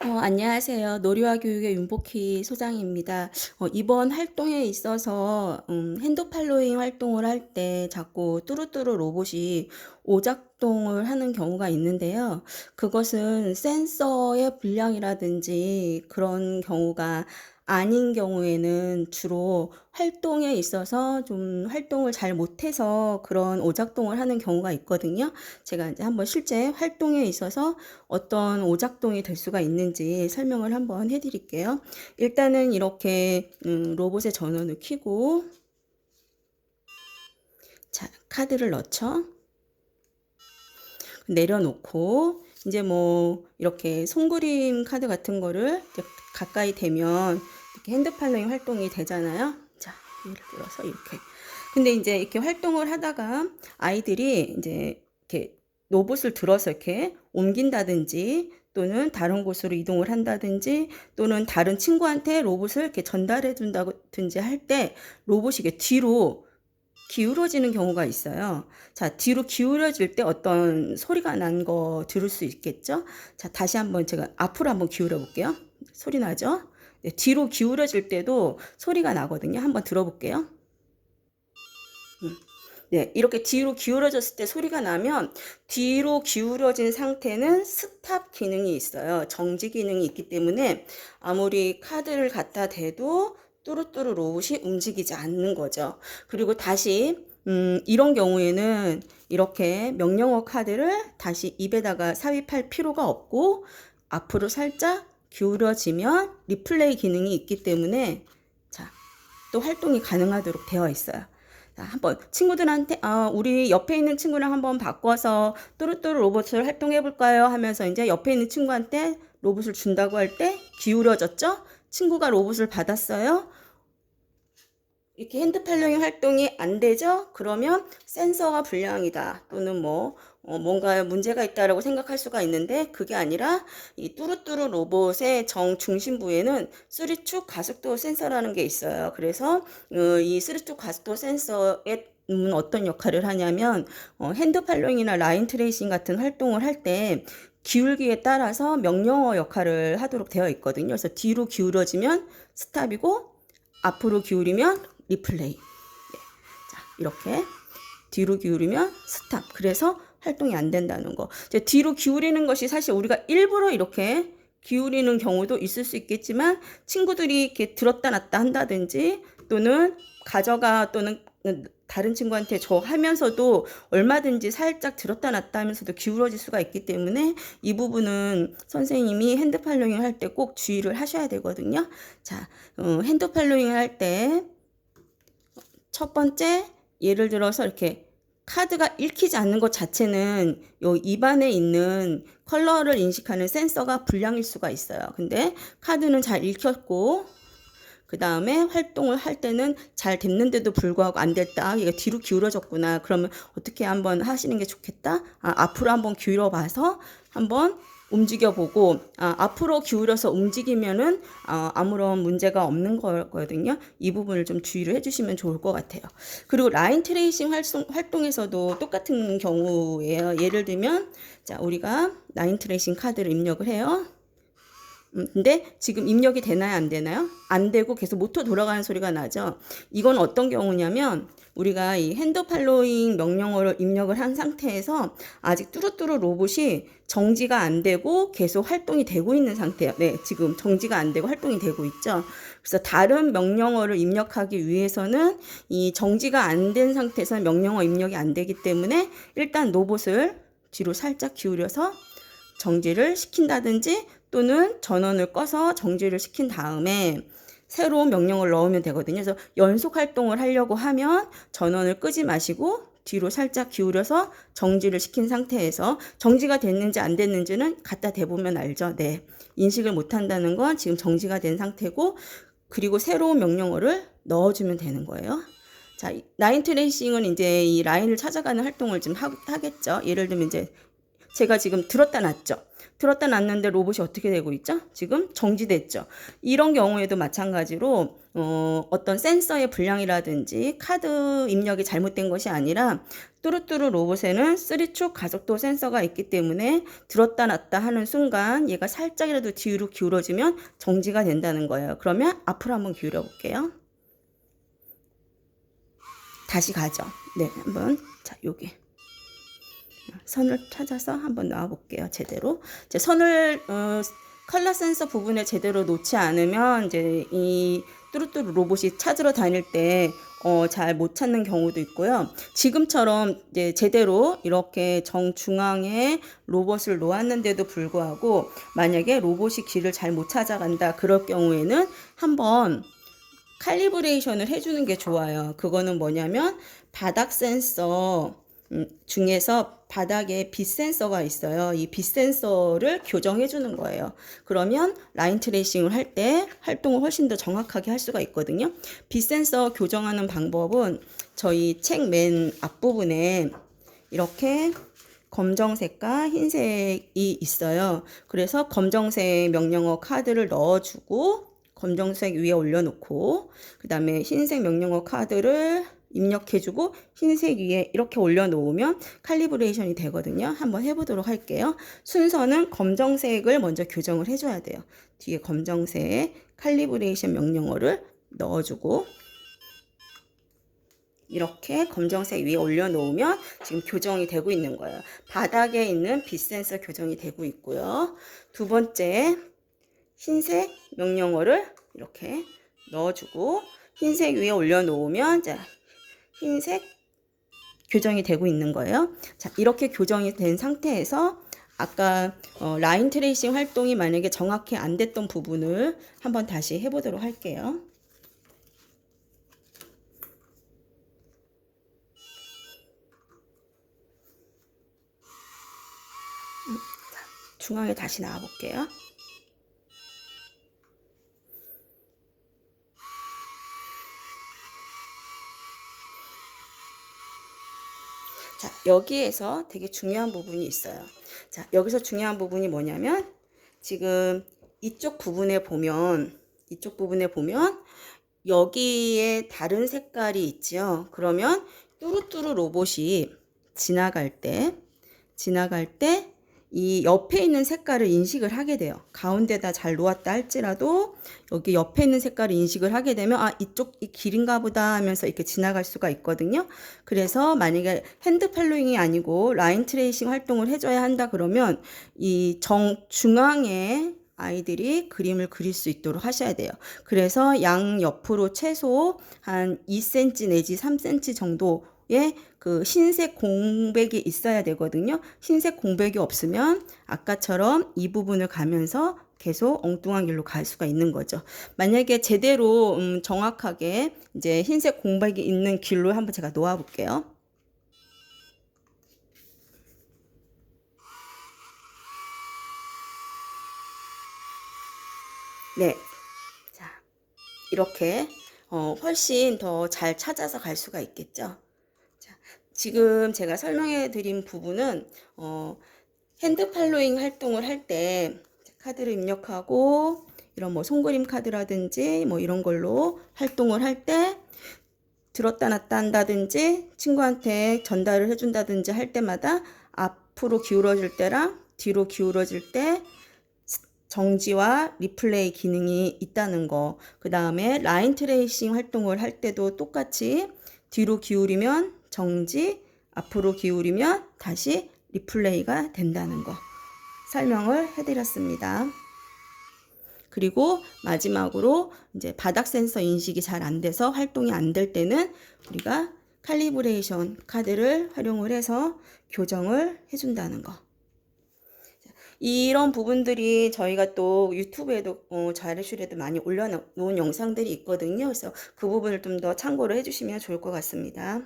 안녕하세요. 놀이와 교육의 윤복희 소장입니다. 이번 활동에 있어서 핸드 팔로잉 활동을 할 때 자꾸 뚜루뚜루 로봇이 오작동을 하는 경우가 있는데요. 그것은 센서의 불량이라든지 그런 경우가 아닌 경우에는 주로 활동에 있어서 좀 활동을 잘 못해서 그런 오작동을 하는 경우가 있거든요. 제가 이제 한번 실제 활동에 있어서 어떤 오작동이 될 수가 있는지 설명을 한번 해드릴게요. 일단은 이렇게 로봇의 전원을 켜고, 자, 카드를 넣죠. 내려놓고 이제 뭐 이렇게 손그림 카드 같은 거를 가까이 대면 이렇게 핸드 팔로잉 활동이 되잖아요. 자, 예를 들어서 이렇게. 근데 이제 이렇게 활동을 하다가 아이들이 이제 이렇게 로봇을 들어서 이렇게 옮긴다든지 또는 다른 곳으로 이동을 한다든지 또는 다른 친구한테 로봇을 이렇게 전달해 준다든지 할 때 로봇이 이게 뒤로 기울어지는 경우가 있어요. 자, 뒤로 기울어질 때 어떤 소리가 난 거 들을 수 있겠죠? 자, 다시 한번 제가 앞으로 한번 기울여 볼게요. 소리 나죠? 네, 뒤로 기울어질 때도 소리가 나거든요. 한번 들어볼게요. 네, 이렇게 뒤로 기울어졌을 때 소리가 나면 뒤로 기울어진 상태는 스탑 기능이 있어요. 정지 기능이 있기 때문에 아무리 카드를 갖다 대도 뚜루뚜루 로봇이 움직이지 않는 거죠. 그리고 다시 이런 경우에는 이렇게 명령어 카드를 다시 입에다가 삽입할 필요가 없고 앞으로 살짝 기울어지면 리플레이 기능이 있기 때문에 자, 또 활동이 가능하도록 되어 있어요. 자, 한번 친구들한테 우리 옆에 있는 친구랑 한번 바꿔서 뚜루뚜루 로봇을 활동해 볼까요? 하면서 이제 옆에 있는 친구한테 로봇을 준다고 할 때 기울어졌죠? 친구가 로봇을 받았어요. 이렇게 핸드 팔로잉 활동이 안 되죠? 그러면 센서가 불량이다 또는 뭔가 문제가 있다라고 생각할 수가 있는데 그게 아니라 이 뚜루뚜루 로봇의 정중심부에는 3축 가속도 센서라는 게 있어요. 그래서 이 3축 가속도 센서의 어떤 역할을 하냐면 핸드 팔로잉이나 라인 트레이싱 같은 활동을 할 때 기울기에 따라서 명령어 역할을 하도록 되어 있거든요. 그래서 뒤로 기울어지면 스탑이고 앞으로 기울이면 리플레이. 네. 자, 이렇게 뒤로 기울이면 스탑. 그래서 활동이 안 된다는 거. 이제 뒤로 기울이는 것이 사실 우리가 일부러 이렇게 기울이는 경우도 있을 수 있겠지만 친구들이 이렇게 들었다 놨다 한다든지 또는 가져가 또는 다른 친구한테 저 하면서도 얼마든지 살짝 들었다 놨다 하면서도 기울어질 수가 있기 때문에 이 부분은 선생님이 핸드 팔로잉을 할 때 꼭 주의를 하셔야 되거든요. 자, 핸드 팔로잉을 할 때 첫 번째 예를 들어서 이렇게 카드가 읽히지 않는 것 자체는 요 입안에 있는 컬러를 인식하는 센서가 불량일 수가 있어요. 근데 카드는 잘 읽혔고 그 다음에 활동을 할 때는 잘 됐는데도 불구하고 안 됐다. 이게 뒤로 기울어졌구나. 그러면 어떻게 한번 하시는 게 좋겠다. 앞으로 한번 기울여 봐서 한번 움직여 보고 앞으로 기울여서 움직이면은 아무런 문제가 없는 거거든요. 이 부분을 좀 주의를 해주시면 좋을 것 같아요. 그리고 라인 트레이싱 활동에서도 똑같은 경우예요. 예를 들면 자, 우리가 라인 트레이싱 카드를 입력을 해요. 근데 지금 입력이 되나요? 안 되나요? 안 되고 계속 모터 돌아가는 소리가 나죠. 이건 어떤 경우냐면 우리가 이 핸드 팔로잉 명령어를 입력을 한 상태에서 아직 뚜루뚜루 로봇이 정지가 안 되고 계속 활동이 되고 있는 상태예요. 네, 지금 정지가 안 되고 활동이 되고 있죠. 그래서 다른 명령어를 입력하기 위해서는 이 정지가 안 된 상태에서 명령어 입력이 안 되기 때문에 일단 로봇을 뒤로 살짝 기울여서 정지를 시킨다든지 또는 전원을 꺼서 정지를 시킨 다음에 새로운 명령을 넣으면 되거든요. 그래서 연속 활동을 하려고 하면 전원을 끄지 마시고 뒤로 살짝 기울여서 정지를 시킨 상태에서 정지가 됐는지 안 됐는지는 갖다 대보면 알죠. 네. 인식을 못 한다는 건 지금 정지가 된 상태고 그리고 새로운 명령어를 넣어주면 되는 거예요. 자, 라인 트레이싱은 이제 이 라인을 찾아가는 활동을 좀 하겠죠. 예를 들면 이제 제가 지금 들었다 놨죠. 들었다 놨는데 로봇이 어떻게 되고 있죠? 지금 정지됐죠. 이런 경우에도 마찬가지로 어떤 센서의 불량이라든지 카드 입력이 잘못된 것이 아니라 뚜루뚜루 로봇에는 3축 가속도 센서가 있기 때문에 들었다 놨다 하는 순간 얘가 살짝이라도 뒤로 기울어지면 정지가 된다는 거예요. 그러면 앞으로 한번 기울여 볼게요. 다시 가죠. 네, 한번 자, 요게 선을 찾아서 한번 놔 볼게요. 제대로. 이제 선을 컬러 센서 부분에 제대로 놓지 않으면 이제 이 뚜루뚜루 로봇이 찾으러 다닐 때 잘 못 찾는 경우도 있고요. 지금처럼 이제 제대로 이렇게 정중앙에 로봇을 놓았는데도 불구하고 만약에 로봇이 길을 잘 못 찾아간다 그럴 경우에는 한번 칼리브레이션을 해주는 게 좋아요. 그거는 뭐냐면 바닥 센서 중에서 바닥에 빛 센서가 있어요. 이 빛 센서를 교정해 주는 거예요. 그러면 라인 트레이싱을 할 때 활동을 훨씬 더 정확하게 할 수가 있거든요. 빛 센서 교정하는 방법은 저희 책 맨 앞부분에 이렇게 검정색과 흰색이 있어요. 그래서 검정색 명령어 카드를 넣어주고 검정색 위에 올려놓고 그 다음에 흰색 명령어 카드를 입력해주고 흰색 위에 이렇게 올려놓으면 칼리브레이션이 되거든요. 한번 해보도록 할게요. 순서는 검정색을 먼저 교정을 해줘야 돼요. 뒤에 검정색 칼리브레이션 명령어를 넣어주고 이렇게 검정색 위에 올려놓으면 지금 교정이 되고 있는 거예요. 바닥에 있는 빛 센서 교정이 되고 있고요. 두 번째 흰색 명령어를 이렇게 넣어주고 흰색 위에 올려놓으면 자 흰색 교정이 되고 있는 거예요. 자, 이렇게 교정이 된 상태에서 아까 라인 트레이싱 활동이 만약에 정확히 안 됐던 부분을 한번 다시 해보도록 할게요. 중앙에 다시 나와 볼게요. 자, 여기에서 되게 중요한 부분이 있어요. 자, 여기서 중요한 부분이 뭐냐면 지금 이쪽 부분에 보면 여기에 다른 색깔이 있죠. 그러면 뚜루뚜루 로봇이 지나갈 때 이 옆에 있는 색깔을 인식을 하게 돼요. 가운데다 잘 놓았다 할지라도 여기 옆에 있는 색깔을 인식을 하게 되면 아 이쪽 이 길인가 보다 하면서 이렇게 지나갈 수가 있거든요. 그래서 만약에 핸드 팔로잉이 아니고 라인 트레이싱 활동을 해줘야 한다 그러면 이 중앙에 아이들이 그림을 그릴 수 있도록 하셔야 돼요. 그래서 양 옆으로 최소 한 2cm 내지 3cm 정도의 그 흰색 공백이 있어야 되거든요. 흰색 공백이 없으면 아까처럼 이 부분을 가면서 계속 엉뚱한 길로 갈 수가 있는 거죠. 만약에 제대로 정확하게 이제 흰색 공백이 있는 길로 한번 제가 놓아 볼게요. 네. 자, 이렇게 훨씬 더 잘 찾아서 갈 수가 있겠죠. 자, 지금 제가 설명해 드린 부분은 핸드 팔로잉 활동을 할 때 카드를 입력하고 이런 뭐 손그림 카드라든지 뭐 이런 걸로 활동을 할 때 들었다 놨다 한다든지 친구한테 전달을 해준다든지 할 때마다 앞으로 기울어질 때랑 뒤로 기울어질 때 정지와 리플레이 기능이 있다는 거. 그 다음에 라인 트레이싱 활동을 할 때도 똑같이 뒤로 기울이면 정지, 앞으로 기울이면 다시 리플레이가 된다는 거 설명을 해드렸습니다. 그리고 마지막으로 이제 바닥 센서 인식이 잘 안 돼서 활동이 안 될 때는 우리가 칼리브레이션 카드를 활용을 해서 교정을 해준다는 거. 이런 부분들이 저희가 또 유튜브에도 자료실에도 많이 올려놓은 영상들이 있거든요. 그래서 그 부분을 좀 더 참고를 해주시면 좋을 것 같습니다.